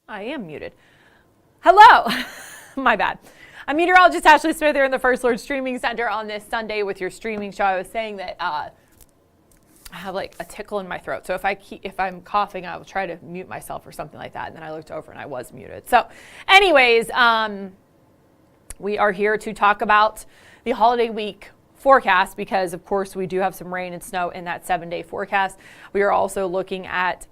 I am muted. Hello. My bad. I'm meteorologist Ashley Smith here in the First Lord Streaming Center on this Sunday with your streaming show. I was saying that I have like a tickle in my throat. So if I'm coughing, I will try to mute myself or something like that. And then I looked over and I was muted. So anyways, we are here to talk about the holiday week forecast because, of course, we do have some rain and snow in that 7-day forecast. We are also looking at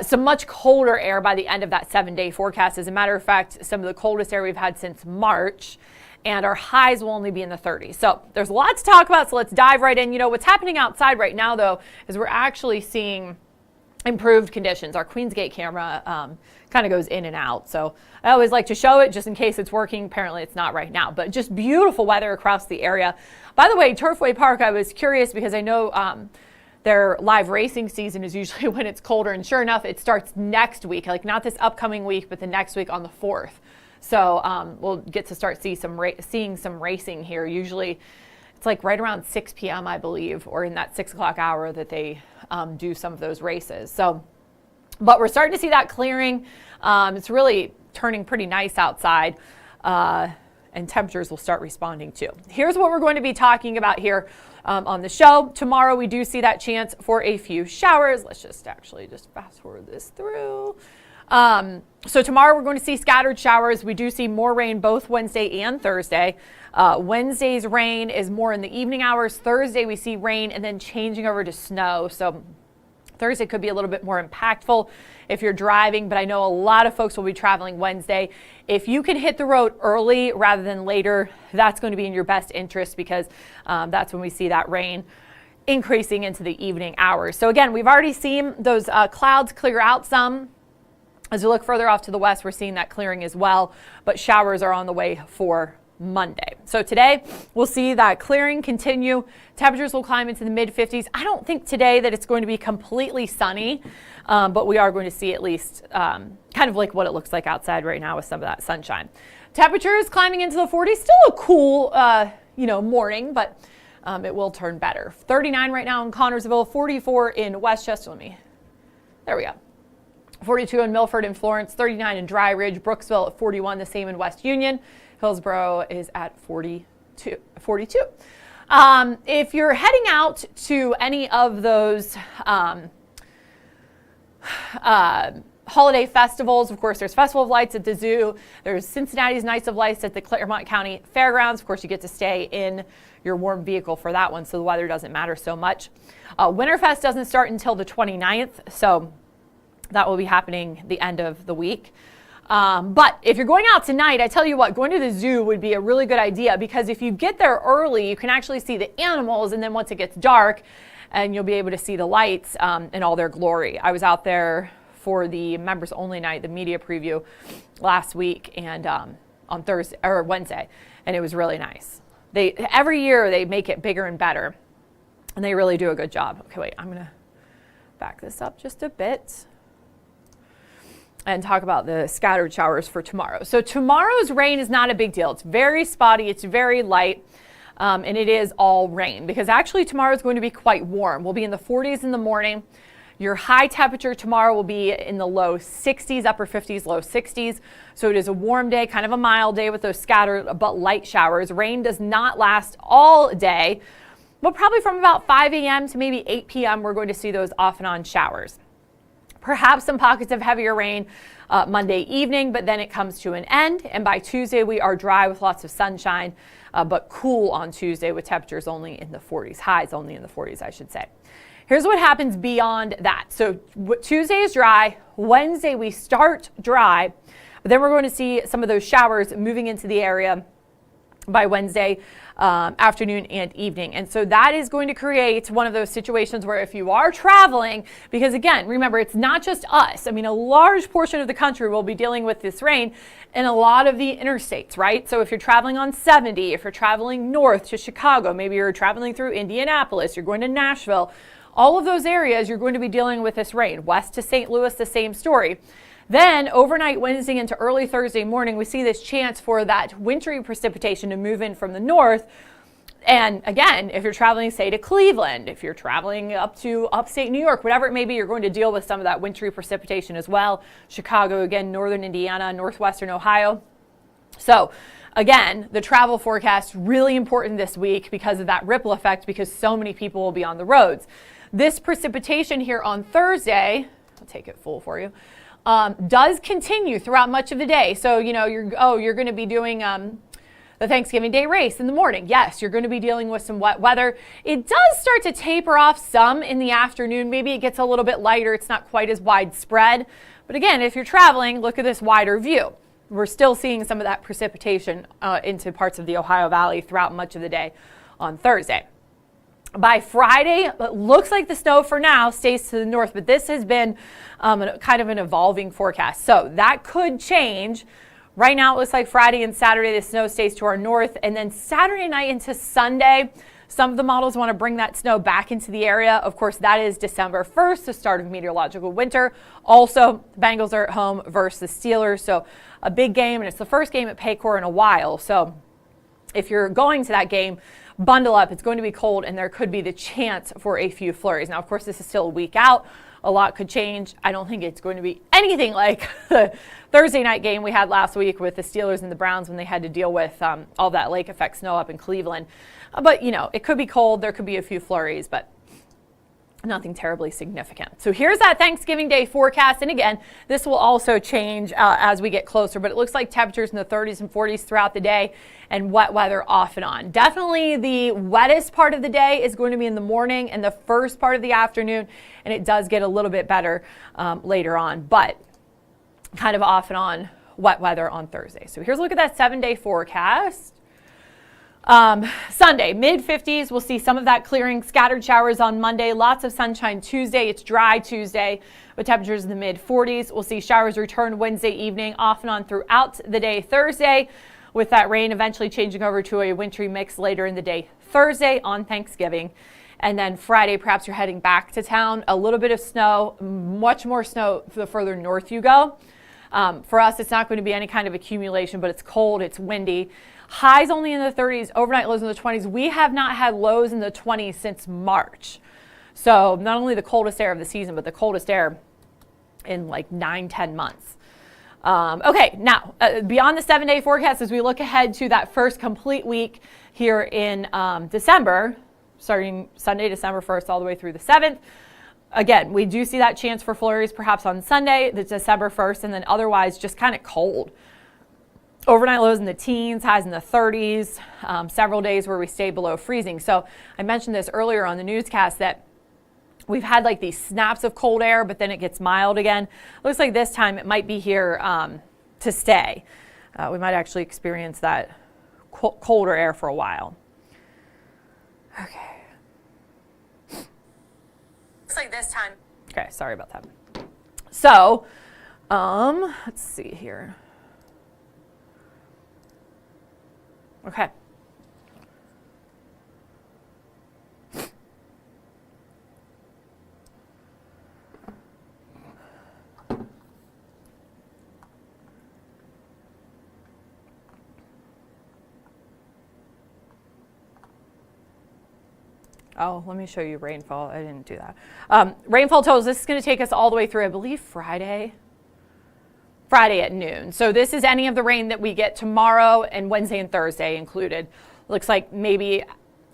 some much colder air by the end of that 7-day forecast. As a matter of fact, some of the coldest air we've had since March, and our highs will only be in the 30s. So there's a lot to talk about, so let's dive right in. You know, what's happening outside right now, though, is we're actually seeing improved conditions. Our Queensgate camera kind of goes in and out. So I always like to show it just in case it's working. Apparently it's not right now, but just beautiful weather across the area. By the way, Turfway Park, I was curious because I know their live racing season is usually when it's colder, and sure enough, it starts next week, like not this upcoming week, but the next week on the 4th. So we'll get to start seeing some racing here. Usually it's like right around 6 p.m., I believe, or in that 6 o'clock hour that they do some of those races. So, but we're starting to see that clearing. It's really turning pretty nice outside. And temperatures will start responding too. Here's what we're going to be talking about here on the show. Tomorrow we do see that chance for a few showers. Let's just fast forward this through. So tomorrow we're going to see scattered showers. We do see more rain both Wednesday and Thursday. Wednesday's rain is more in the evening hours. Thursday we see rain and then changing over to snow. So Thursday could be a little bit more impactful if you're driving, but I know a lot of folks will be traveling Wednesday. If you can hit the road early rather than later, that's going to be in your best interest because that's when we see that rain increasing into the evening hours. So again, we've already seen those clouds clear out some. As we look further off to the west, we're seeing that clearing as well, but showers are on the way for Monday. So today we'll see that clearing continue. Temperatures will climb into the mid 50s. I don't think today that it's going to be completely sunny, but we are going to see at least kind of like what it looks like outside right now with some of that sunshine. Temperatures climbing into the 40s. Still a cool, morning, but it will turn better. 39 right now in Connorsville, 44 in Westchester. There we go. 42 in Milford and Florence, 39 in Dry Ridge, Brooksville at 41, the same in West Union. Hillsborough is at 42. If you're heading out to any of those holiday festivals, of course, there's Festival of Lights at the Zoo. There's Cincinnati's Nights of Lights at the Claremont County Fairgrounds. Of course, you get to stay in your warm vehicle for that one, so the weather doesn't matter so much. Winterfest doesn't start until the 29th, so that will be happening the end of the week. But if you're going out tonight, I tell you what, going to the zoo would be a really good idea because if you get there early, you can actually see the animals, and then once it gets dark, and you'll be able to see the lights in all their glory. I was out there for the members only night, the media preview last week, and on Thursday or Wednesday, and it was really nice. Every year they make it bigger and better, and they really do a good job. Okay, wait, I'm gonna back this up just a bit and talk about the scattered showers for tomorrow. So tomorrow's rain is not a big deal. It's very spotty, it's very light, and it is all rain because actually tomorrow is going to be quite warm. We'll be in the 40s in the morning. Your high temperature tomorrow will be in the low 60s, upper 50s, low 60s. So it is a warm day, kind of a mild day with those scattered but light showers. Rain does not last all day, but probably from about 5 a.m. to maybe 8 p.m. we're going to see those off and on showers. Perhaps some pockets of heavier rain Monday evening, but then it comes to an end. And by Tuesday, we are dry with lots of sunshine, but cool on Tuesday with temperatures only in the 40s, highs only in the 40s, I should say. Here's what happens beyond that. So Tuesday is dry. Wednesday, we start dry, but then we're going to see some of those showers moving into the area by Wednesday afternoon and evening. And so that is going to create one of those situations where if you are traveling, because again, remember, it's not just us. I mean, a large portion of the country will be dealing with this rain and a lot of the interstates, right? So if you're traveling on 70, if you're traveling north to Chicago, maybe you're traveling through Indianapolis, you're going to Nashville, all of those areas, you're going to be dealing with this rain. West to St. Louis, the same story. Then overnight Wednesday into early Thursday morning, we see this chance for that wintry precipitation to move in from the north. And again, if you're traveling, say, to Cleveland, if you're traveling up to upstate New York, whatever it may be, you're going to deal with some of that wintry precipitation as well. Chicago, again, northern Indiana, northwestern Ohio. So again, the travel forecast really important this week because of that ripple effect, because so many people will be on the roads. This precipitation here on Thursday, I'll take it full for you, does continue throughout much of the day. So, you're going to be doing the Thanksgiving Day race in the morning. Yes, you're going to be dealing with some wet weather. It does start to taper off some in the afternoon. Maybe it gets a little bit lighter. It's not quite as widespread. But again, if you're traveling, look at this wider view. We're still seeing some of that precipitation into parts of the Ohio Valley throughout much of the day on Thursday. By Friday, it looks like the snow for now stays to the north, but this has been kind of an evolving forecast. So that could change. Right now, it looks like Friday and Saturday, the snow stays to our north. And then Saturday night into Sunday, some of the models want to bring that snow back into the area. Of course, that is December 1st, the start of meteorological winter. Also, the Bengals are at home versus the Steelers. So a big game, and it's the first game at Paycor in a while. So if you're going to that game, bundle up. It's going to be cold, and there could be the chance for a few flurries. Now, of course, this is still a week out. A lot could change. I don't think it's going to be anything like the Thursday night game we had last week with the Steelers and the Browns when they had to deal with all that lake effect snow up in Cleveland. But, it could be cold. There could be a few flurries, but nothing terribly significant. So here's that Thanksgiving Day forecast. And again, this will also change as we get closer, but it looks like temperatures in the 30s and 40s throughout the day and wet weather off and on. Definitely the wettest part of the day is going to be in the morning and the first part of the afternoon, and it does get a little bit better later on, but kind of off and on wet weather on Thursday. So here's a look at that 7-day forecast. Sunday, mid-50s, we'll see some of that clearing, scattered showers on Monday, lots of sunshine Tuesday. It's dry Tuesday with temperatures in the mid-40s. We'll see showers return Wednesday evening, off and on throughout the day Thursday, with that rain eventually changing over to a wintry mix later in the day Thursday on Thanksgiving. And then Friday, perhaps you're heading back to town, a little bit of snow, much more snow the further north you go. For us, it's not going to be any kind of accumulation, but it's cold, it's windy. Highs only in the 30s, overnight lows in the 20s. We have not had lows in the 20s since March. So not only the coldest air of the season, but the coldest air in like 9-10 months. Okay, now beyond the 7-day forecast, as we look ahead to that first complete week here in December, starting Sunday, December 1st, all the way through the 7th. Again, we do see that chance for flurries perhaps on Sunday, the December 1st, and then otherwise just kind of cold. Overnight lows in the teens, highs in the 30s, several days where we stay below freezing. So I mentioned this earlier on the newscast that we've had like these snaps of cold air, but then it gets mild again. Looks like this time it might be here to stay. We might actually experience that colder air for a while. Okay. Looks like this time. Okay, sorry about that. So, let's see here. Okay. Oh, let me show you rainfall. I didn't do that. Rainfall totals, this is going to take us all the way through, I believe, Friday at noon. So this is any of the rain that we get tomorrow and Wednesday and Thursday included. Looks like maybe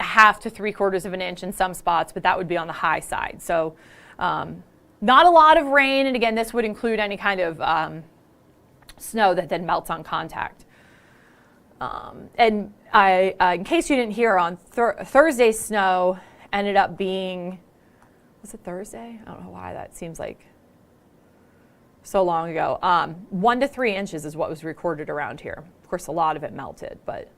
1/2 to 3/4 of an inch in some spots, but that would be on the high side. So not a lot of rain. And again, this would include any kind of snow that then melts on contact. And in case you didn't hear, on Thursday's snow ended up being, was it Thursday? I don't know why that seems like so long ago. 1 to 3 inches is what was recorded around here. Of course, a lot of it melted, but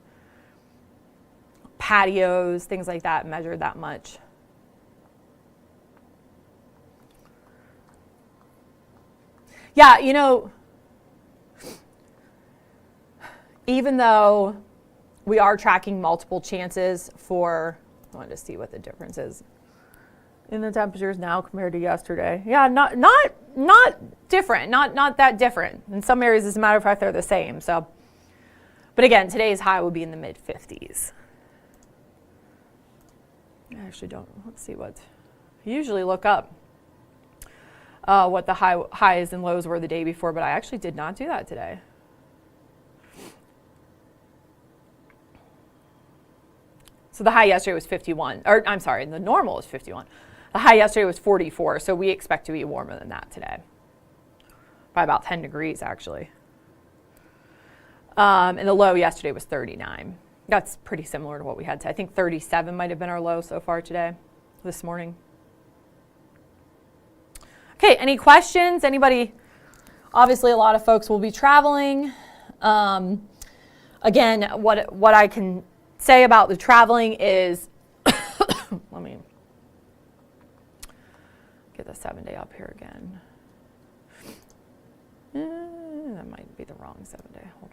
patios, things like that measured that much. Yeah, even though we are tracking multiple chances for, I wanted to see what the difference is in the temperatures now compared to yesterday. Yeah, not different, not that different. In some areas, as a matter of fact, they're the same. So, but again, today's high will be in the mid-50s. I actually don't, let's see what, I usually look up what the highs and lows were the day before, but I actually did not do that today. So the high yesterday was 51, or I'm sorry, the normal is 51. The high yesterday was 44, so we expect to be warmer than that today. By about 10 degrees, actually. And the low yesterday was 39. That's pretty similar to what we had today. I think 37 might have been our low so far today, this morning. Okay, any questions? Anybody? Obviously, a lot of folks will be traveling. Again, what I can say about the traveling is, let me get the 7-day up here again. That might be the wrong 7-day. Hold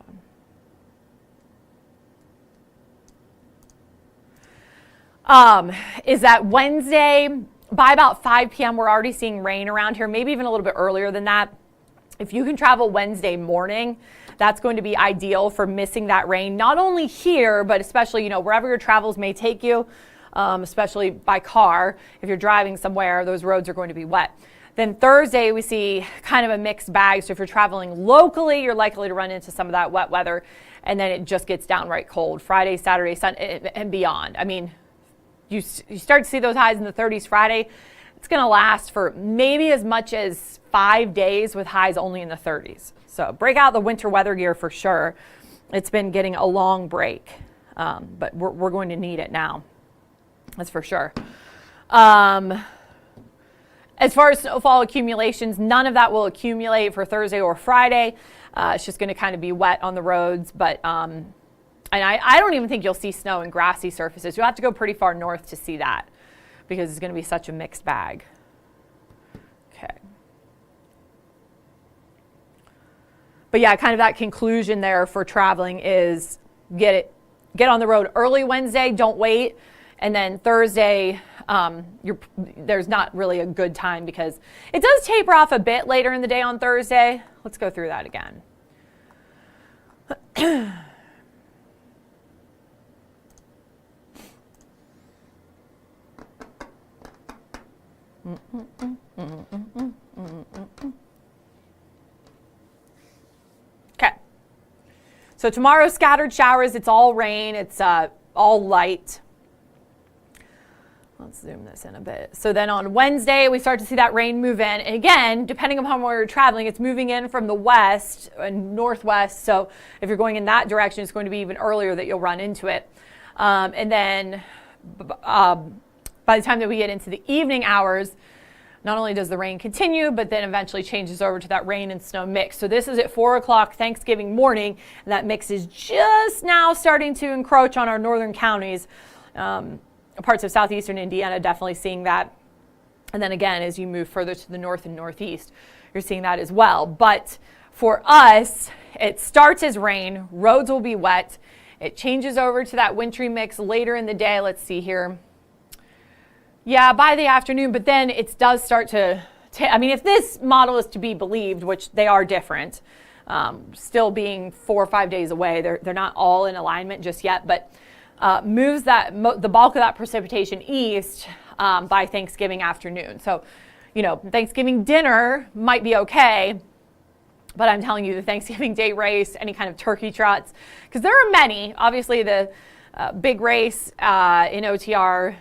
on. Is that Wednesday, by about 5 p.m., we're already seeing rain around here, maybe even a little bit earlier than that. If you can travel Wednesday morning, that's going to be ideal for missing that rain, not only here, but especially, wherever your travels may take you, especially by car. If you're driving somewhere, those roads are going to be wet. Then Thursday, we see kind of a mixed bag. So if you're traveling locally, you're likely to run into some of that wet weather, and then it just gets downright cold. Friday, Saturday, Sunday, and beyond. I mean, you start to see those highs in the 30s Friday. It's going to last for maybe as much as 5 days with highs only in the 30s. So break out the winter weather gear for sure. It's been getting a long break, but we're going to need it now. That's for sure. As far as snowfall accumulations, none of that will accumulate for Thursday or Friday. It's just going to kind of be wet on the roads, but and I don't even think you'll see snow and grassy surfaces. You'll have to go pretty far north to see that because it's going to be such a mixed bag. Okay. But yeah, kind of that conclusion there for traveling is get on the road early Wednesday, don't wait. And then Thursday, there's not really a good time because it does taper off a bit later in the day on Thursday. Let's go through that again. Okay. So tomorrow, scattered showers. It's all rain. It's all light. Let's zoom this in a bit. So then on Wednesday, we start to see that rain move in. And again, depending upon where you're traveling, it's moving in from the west and northwest. So if you're going in that direction, it's going to be even earlier that you'll run into it. And then by the time that we get into the evening hours, not only does the rain continue, but then eventually changes over to that rain and snow mix. So this is at 4 o'clock Thanksgiving morning, and that mix is just now starting to encroach on our northern counties. Parts of southeastern Indiana definitely seeing that. And then again, as you move further to the north and northeast, you're seeing that as well. But for us, it starts as rain, roads will be wet. It changes over to that wintry mix later in the day. Let's see here. Yeah, by the afternoon, but then it does start to I mean, if this model is to be believed, which they are different, still being 4 or 5 days away, they're not all in alignment just yet, but moves the bulk of that precipitation east by Thanksgiving afternoon. So, Thanksgiving dinner might be okay, but I'm telling you, the Thanksgiving Day race, any kind of turkey trots, because there are many. Obviously, the big race in OTR,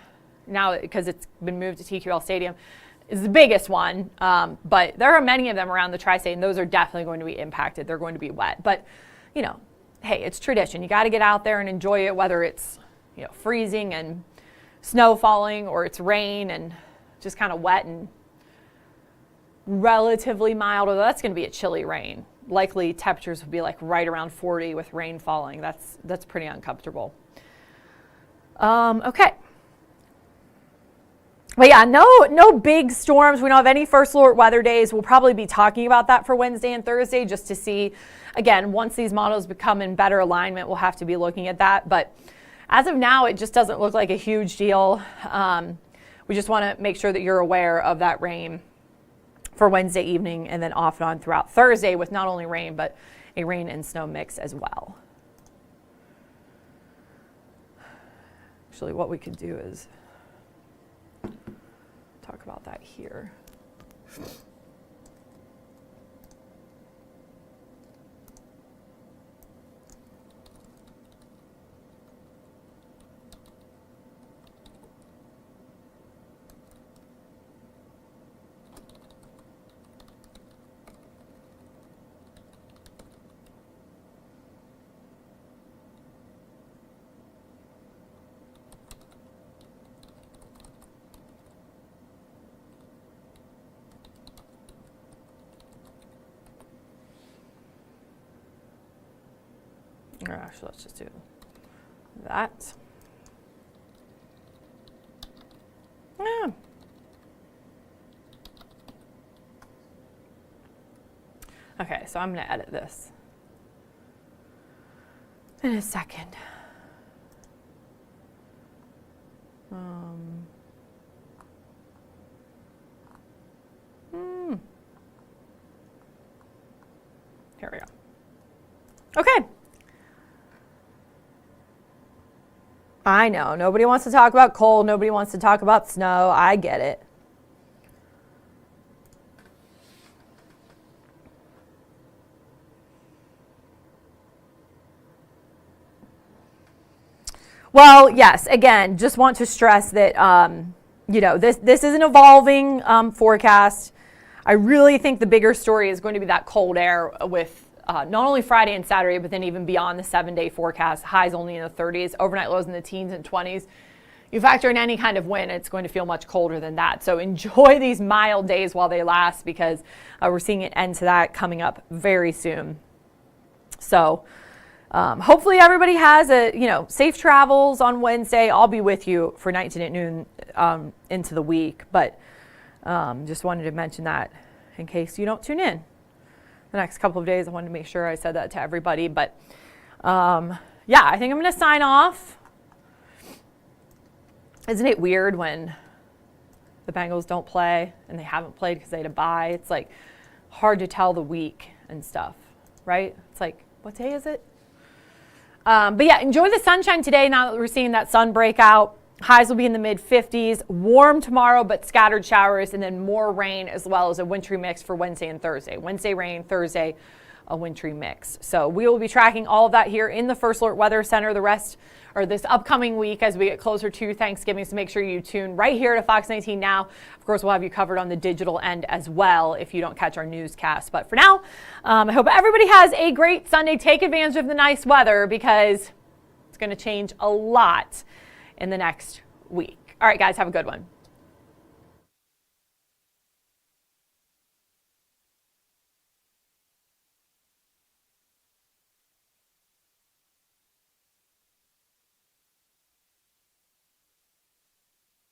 now because it's been moved to TQL Stadium, is the biggest one. But there are many of them around the tri-state, and those are definitely going to be impacted. They're going to be wet. But, hey, it's tradition. You got to get out there and enjoy it, whether it's, freezing and snow falling or it's rain and just kind of wet and relatively mild, although that's going to be a chilly rain. Likely temperatures will be like right around 40 with rain falling. That's pretty uncomfortable. Okay. But yeah, no big storms. We don't have any first alert weather days. We'll probably be talking about that for Wednesday and Thursday just to see, again, once these models become in better alignment, we'll have to be looking at that. But as of now, it just doesn't look like a huge deal. We just want to make sure that you're aware of that rain for Wednesday evening and then off and on throughout Thursday with not only rain, but a rain and snow mix as well. Actually, what we could do is talk about that here. Or actually, let's just do that. Yeah. Okay, so I'm going to edit this in a second. Here we go. Okay. I know, nobody wants to talk about cold, nobody wants to talk about snow, I get it. Well, yes, again, just want to stress that, this is an evolving forecast. I really think the bigger story is going to be that cold air with not only Friday and Saturday, but then even beyond the 7-day forecast, highs only in the 30s, overnight lows in the teens and 20s. You factor in any kind of wind, it's going to feel much colder than that. So enjoy these mild days while they last, because we're seeing an end to that coming up very soon. So hopefully everybody has safe travels on Wednesday. I'll be with you for 19 at noon into the week, but just wanted to mention that in case you don't tune in the next couple of days. I wanted to make sure I said that to everybody, but I think I'm going to sign off. Isn't it weird when the Bengals don't play and they haven't played because they had a bye? It's like hard to tell the week and stuff, right? It's like, what day is it? Enjoy the sunshine today now that we're seeing that sun break out. Highs will be in the mid-50s. Warm tomorrow, but scattered showers, and then more rain, as well as a wintry mix for Wednesday and Thursday. Wednesday rain, Thursday a wintry mix. So we will be tracking all of that here in the First Alert Weather Center this upcoming week as we get closer to Thanksgiving. So make sure you tune right here to Fox 19 Now. Of course, we'll have you covered on the digital end as well if you don't catch our newscast. But for now, I hope everybody has a great Sunday. Take advantage of the nice weather, because it's going to change a lot in the next week. All right, guys, have a good one.